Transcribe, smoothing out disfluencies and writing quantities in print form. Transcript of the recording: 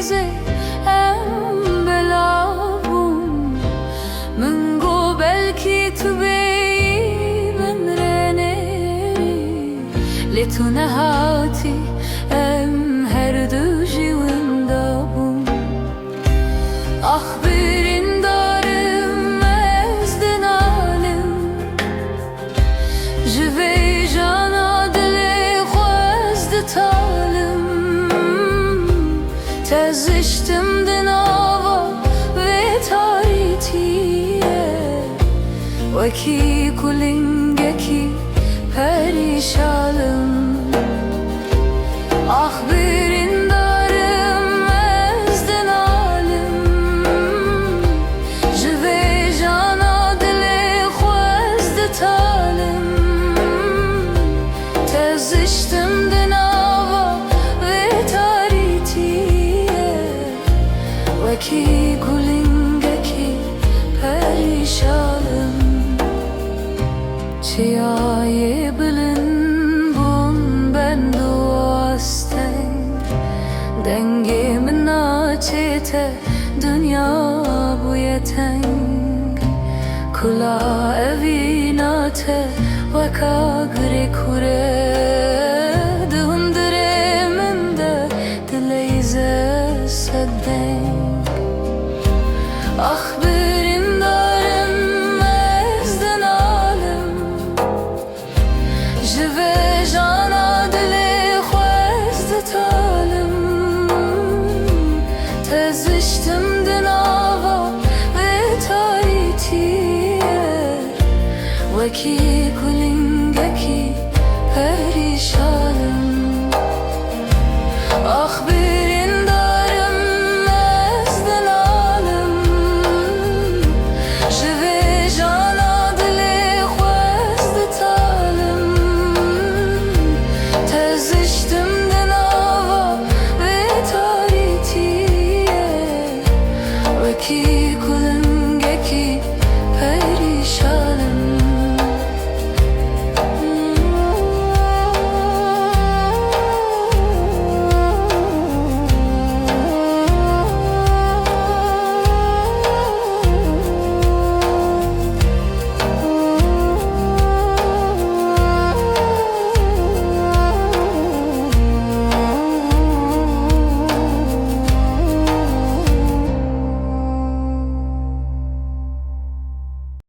زي ام بلابون من قبل كي تبي من رني لتنهاتي ام هردوجي وندابون أخبرين دارم مزدن عالم جوي جانا دلي خوزد تالم تزشتم دناوا ve taritiye Vaki kulingeki perişalım Ahbirin darım mezden alim Jve jana dile khwazd talim Teziştim denava ve taritiye Vaki kulingeki perişalım Çiyaye bilin bun ben duasten Dengimin açete dünya bu yeteng Kula evinate vaka gri kure Dundire minde dileyze seddeng Ahbirin darım mezden alim Jve jana dili khwazd talim Teziştim dinava ve taritiye Vaki